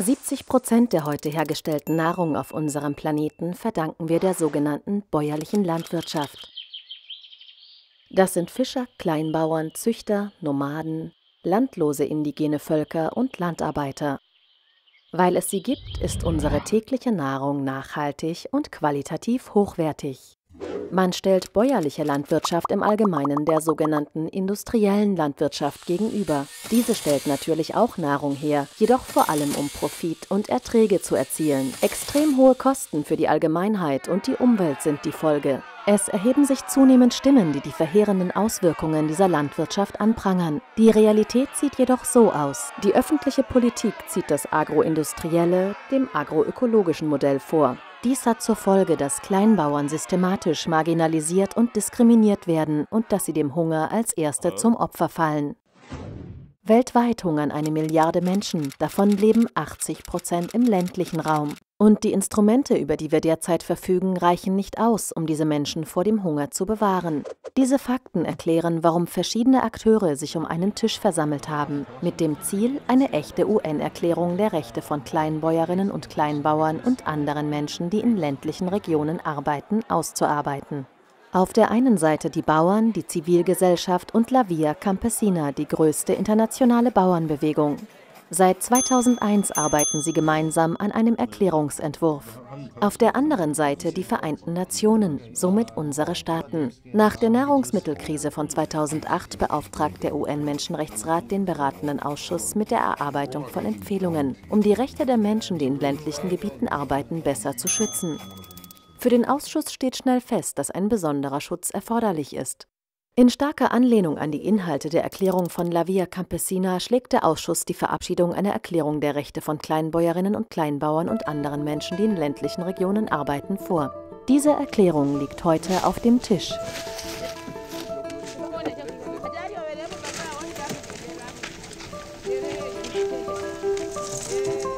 70% der heute hergestellten Nahrung auf unserem Planeten verdanken wir der sogenannten bäuerlichen Landwirtschaft. Das sind Fischer, Kleinbauern, Züchter, Nomaden, landlose indigene Völker und Landarbeiter. Weil es sie gibt, ist unsere tägliche Nahrung nachhaltig und qualitativ hochwertig. Man stellt bäuerliche Landwirtschaft im Allgemeinen der sogenannten industriellen Landwirtschaft gegenüber. Diese stellt natürlich auch Nahrung her, jedoch vor allem um Profit und Erträge zu erzielen. Extrem hohe Kosten für die Allgemeinheit und die Umwelt sind die Folge. Es erheben sich zunehmend Stimmen, die die verheerenden Auswirkungen dieser Landwirtschaft anprangern. Die Realität sieht jedoch so aus. Die öffentliche Politik zieht das agroindustrielle, dem agroökologischen Modell vor. Dies hat zur Folge, dass Kleinbauern systematisch marginalisiert und diskriminiert werden und dass sie dem Hunger als Erste zum Opfer fallen. Weltweit hungern 1 Milliarde Menschen, davon leben 80% im ländlichen Raum. Und die Instrumente, über die wir derzeit verfügen, reichen nicht aus, um diese Menschen vor dem Hunger zu bewahren. Diese Fakten erklären, warum verschiedene Akteure sich um einen Tisch versammelt haben, mit dem Ziel, eine echte UN-Erklärung der Rechte von Kleinbäuerinnen und Kleinbauern und anderen Menschen, die in ländlichen Regionen arbeiten, auszuarbeiten. Auf der einen Seite die Bauern, die Zivilgesellschaft und La Via Campesina, die größte internationale Bauernbewegung. Seit 2001 arbeiten sie gemeinsam an einem Erklärungsentwurf. Auf der anderen Seite die Vereinten Nationen, somit unsere Staaten. Nach der Nahrungsmittelkrise von 2008 beauftragt der UN-Menschenrechtsrat den beratenden Ausschuss mit der Erarbeitung von Empfehlungen, um die Rechte der Menschen, die in ländlichen Gebieten arbeiten, besser zu schützen. Für den Ausschuss steht schnell fest, dass ein besonderer Schutz erforderlich ist. In starker Anlehnung an die Inhalte der Erklärung von La Via Campesina schlägt der Ausschuss die Verabschiedung einer Erklärung der Rechte von Kleinbäuerinnen und Kleinbauern und anderen Menschen, die in ländlichen Regionen arbeiten, vor. Diese Erklärung liegt heute auf dem Tisch.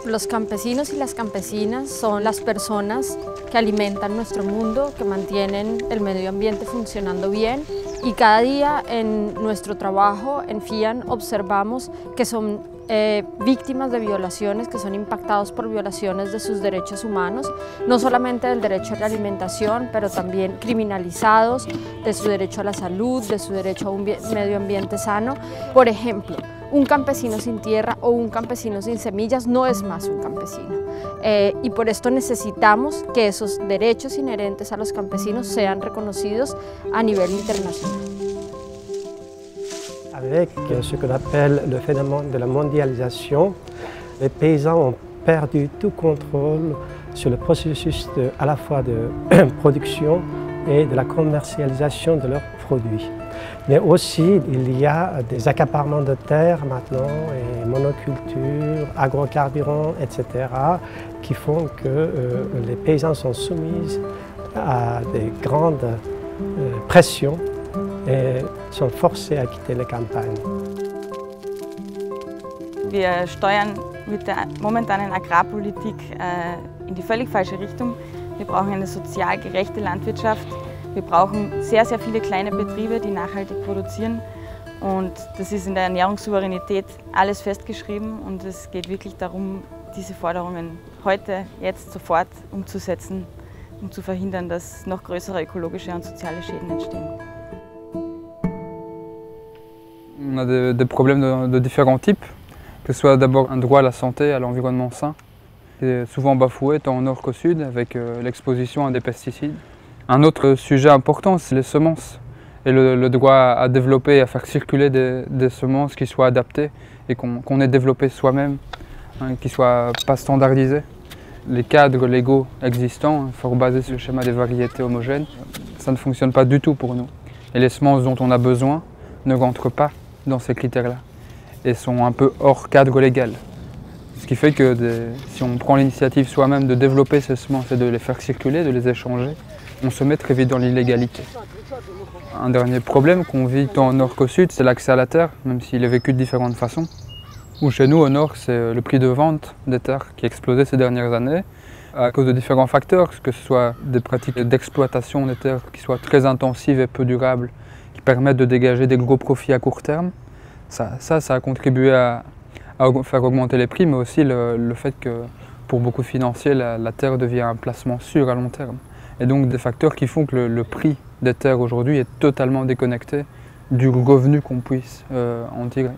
Los campesinos y las campesinas son las personas que alimentan nuestro mundo, que mantienen el medio ambiente funcionando bien y cada día en nuestro trabajo en FIAN observamos que son víctimas de violaciones, que son impactados por violaciones de sus derechos humanos, no solamente del derecho a la alimentación, pero también criminalizados, de su derecho a la salud, de su derecho a un medio ambiente sano. Por ejemplo, un campesino sin tierra o un campesino sin semillas no es más un campesino. Y por esto necesitamos que esos derechos inherentes a los campesinos sean reconocidos a nivel internacional. Avec ce qu'on appelle le phénomène de la mondialisation, les paysans ont perdu tout contrôle sur le processus à la fois de production et de la commercialisation de leurs produits. Mais aussi, il y a des accaparements de terres maintenant, et monoculture, agrocarburants, etc., qui font que les paysans sont soumis à des grandes pressions et sont forcés à quitter les campagnes. Wir steuern mit der momentanen Agrarpolitik in die völlig falsche Richtung. Wir brauchen eine sozial gerechte Landwirtschaft. Wir brauchen sehr, sehr viele kleine Betriebe, die nachhaltig produzieren. Und das ist in der Ernährungssouveränität alles festgeschrieben. Und es geht wirklich darum, diese Forderungen heute, jetzt, sofort umzusetzen, um zu verhindern, dass noch größere ökologische und soziale Schäden entstehen. On a des problèmes de différents types, que ce soit d'abord un droit à la santé, à l'environnement sain, qui est souvent bafoué tant au nord qu'au sud avec l'exposition à des pesticides. Un autre sujet important, c'est les semences et le droit à développer et à faire circuler des semences qui soient adaptées et qu'on ait développées soi-même, hein, qui ne soient pas standardisées. Les cadres légaux existants, fort basés sur le schéma des variétés homogènes, ça ne fonctionne pas du tout pour nous. Et les semences dont on a besoin ne rentrent pas dans ces critères-là et sont un peu hors cadre légal. Ce qui fait que si on prend l'initiative soi-même de développer ces semences et de les faire circuler, de les échanger, on se met très vite dans l'illégalité. Un dernier problème qu'on vit tant au nord qu'au sud, c'est l'accès à la terre, même s'il est vécu de différentes façons. Ou chez nous, au nord, c'est le prix de vente des terres qui a explosé ces dernières années à cause de différents facteurs, que ce soit des pratiques d'exploitation des terres qui soient très intensives et peu durables, qui permettent de dégager des gros profits à court terme. Ça a contribué à à faire augmenter les prix, mais aussi le fait que pour beaucoup de financiers, la terre devient un placement sûr à long terme. Et donc des facteurs qui font que le prix des terres aujourd'hui est totalement déconnecté du revenu qu'on puisse en tirer.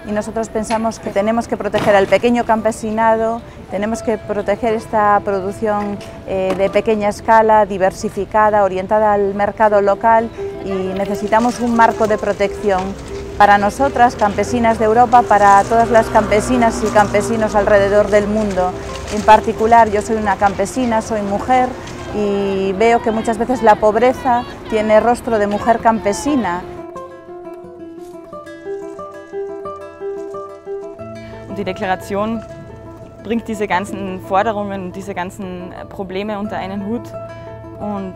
Y nosotros pensamos que tenemos que proteger al pequeño campesinado, tenemos que proteger esta producción de pequeña escala, diversificada, orientada al mercado local, y necesitamos un marco de protección para nosotras, campesinas de Europa, para todas las campesinas y campesinos alrededor del mundo. En particular, yo soy una campesina, soy mujer y veo que muchas veces la pobreza tiene rostro de mujer campesina. Die Deklaration bringt diese ganzen Forderungen und diese ganzen Probleme unter einen Hut und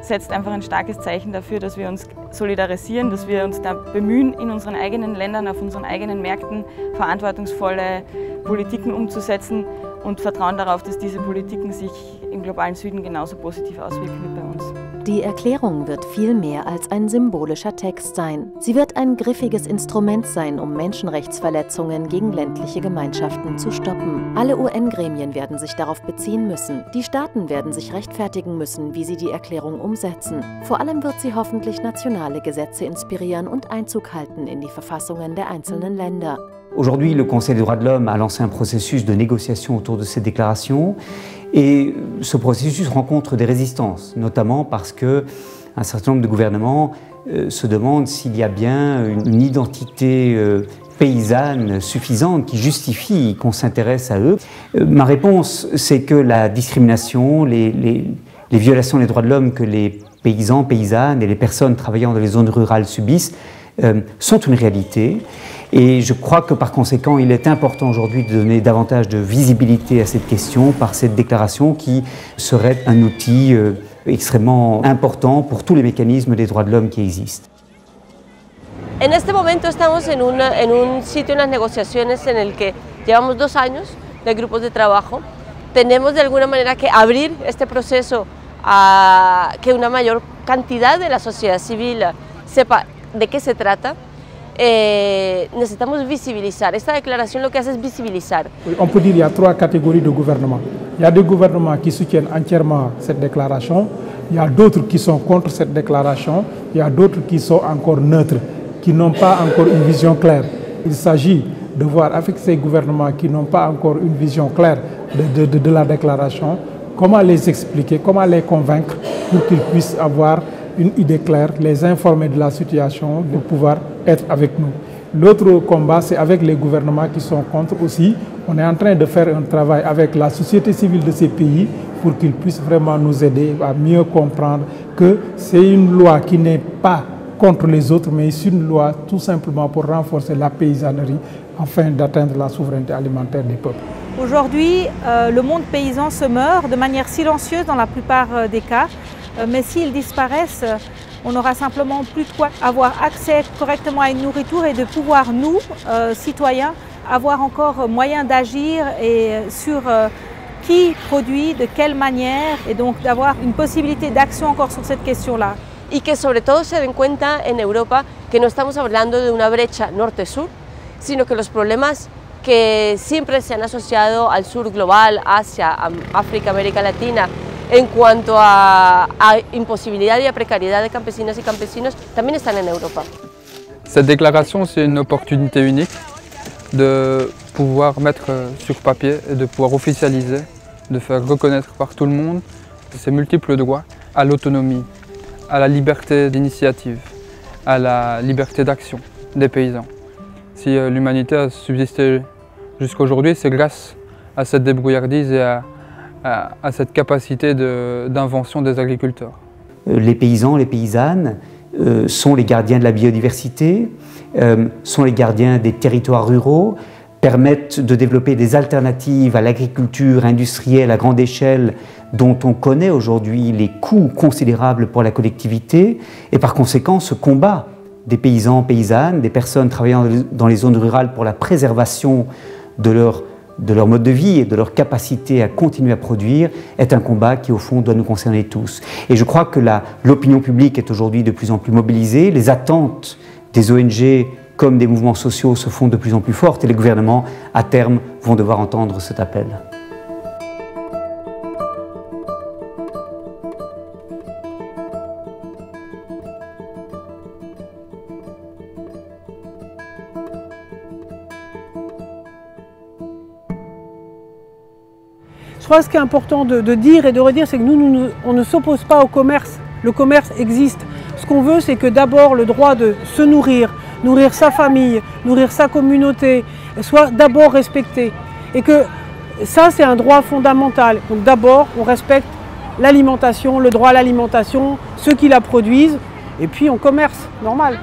setzt einfach ein starkes Zeichen dafür, dass wir uns solidarisieren, dass wir uns da bemühen, in unseren eigenen Ländern, auf unseren eigenen Märkten verantwortungsvolle Politiken umzusetzen und vertrauen darauf, dass diese Politiken sich im globalen Süden genauso positiv auswirken wie bei uns. Die Erklärung wird viel mehr als ein symbolischer Text sein. Sie wird ein griffiges Instrument sein, um Menschenrechtsverletzungen gegen ländliche Gemeinschaften zu stoppen. Alle UN-Gremien werden sich darauf beziehen müssen. Die Staaten werden sich rechtfertigen müssen, wie sie die Erklärung umsetzen. Vor allem wird sie hoffentlich nationale Gesetze inspirieren und Einzug halten in die Verfassungen der einzelnen Länder. Aujourd'hui, le Conseil des droits de l'homme a lancé un processus de négociation autour de cette déclaration. Et ce processus rencontre des résistances, notamment parce qu'un certain nombre de gouvernements se demandent s'il y a bien une identité paysanne suffisante qui justifie qu'on s'intéresse à eux. Ma réponse, c'est que la discrimination, les violations des droits de l'homme que les paysans, paysannes et les personnes travaillant dans les zones rurales subissent sont une réalité. Et je crois que par conséquent, il est important aujourd'hui de donner davantage de visibilité à cette question par cette déclaration qui serait un outil extrêmement important pour tous les mécanismes des droits de l'homme qui existent. En este momento estamos en un sitio en las negociaciones en el que llevamos 2 años de grupos de trabajo. Tenemos de alguna manera que abrir este proceso a que una mayor cantidad de la sociedad civil sepa de qué se trata. Necesitamos visibilizar. Esta déclaration, lo que hace es visibilizar. On peut dire qu'il y a 3 catégories de gouvernements. Il y a des gouvernements qui soutiennent entièrement cette déclaration, il y a d'autres qui sont contre cette déclaration, il y a d'autres qui sont encore neutres, qui n'ont pas encore une vision claire. Il s'agit de voir avec ces gouvernements qui n'ont pas encore une vision claire de la déclaration, comment les expliquer, comment les convaincre pour qu'ils puissent avoir une idée claire, les informer de la situation, de pouvoir être avec nous. L'autre combat, c'est avec les gouvernements qui sont contre aussi. On est en train de faire un travail avec la société civile de ces pays pour qu'ils puissent vraiment nous aider à mieux comprendre que c'est une loi qui n'est pas contre les autres, mais c'est une loi tout simplement pour renforcer la paysannerie afin d'atteindre la souveraineté alimentaire des peuples. Aujourd'hui, le monde paysan se meurt de manière silencieuse dans la plupart des cas. Mais s'ils disparaissent, on aura simplement plus de quoi avoir accès correctement à une nourriture et de pouvoir, nous, citoyens, avoir encore moyen d'agir et sur qui produit, de quelle manière, et donc d'avoir une possibilité d'action encore sur cette question-là. Y que sobre todo se den cuenta en Europa que no estamos hablando de una brecha norte-sur, sino que los problemas que siempre se han asociado al sur global, Asia, África, América Latina, en cuanto a imposibilidad y a precariedad de campesinas y campesinos, también están en Europa. Cette déclaration, c'est une opportunité unique de pouvoir mettre sur papier et de pouvoir officialiser, de faire reconnaître par tout le monde ces multiples droits à l'autonomie, à la liberté d'initiative, à la liberté d'action des paysans. Si l'humanité a subsisté jusqu'à aujourd'hui, c'est grâce à cette débrouillardise et à cette capacité d'invention des agriculteurs. Les paysans, les paysannes sont les gardiens de la biodiversité, sont les gardiens des territoires ruraux, permettent de développer des alternatives à l'agriculture industrielle à grande échelle dont on connaît aujourd'hui les coûts considérables pour la collectivité, et par conséquent ce combat des paysans, paysannes, des personnes travaillant dans les zones rurales pour la préservation de leur mode de vie et de leur capacité à continuer à produire est un combat qui au fond doit nous concerner tous. Et je crois que l'opinion publique est aujourd'hui de plus en plus mobilisée, les attentes des ONG comme des mouvements sociaux se font de plus en plus fortes et les gouvernements, à terme, vont devoir entendre cet appel. Je crois que ce qui est important de dire et de redire, c'est que nous, on ne s'oppose pas au commerce. Le commerce existe. Ce qu'on veut, c'est que d'abord le droit de se nourrir, nourrir sa famille, nourrir sa communauté, soit d'abord respecté. Et que ça, c'est un droit fondamental. Donc d'abord, on respecte l'alimentation, le droit à l'alimentation, ceux qui la produisent, et puis on commerce, normal.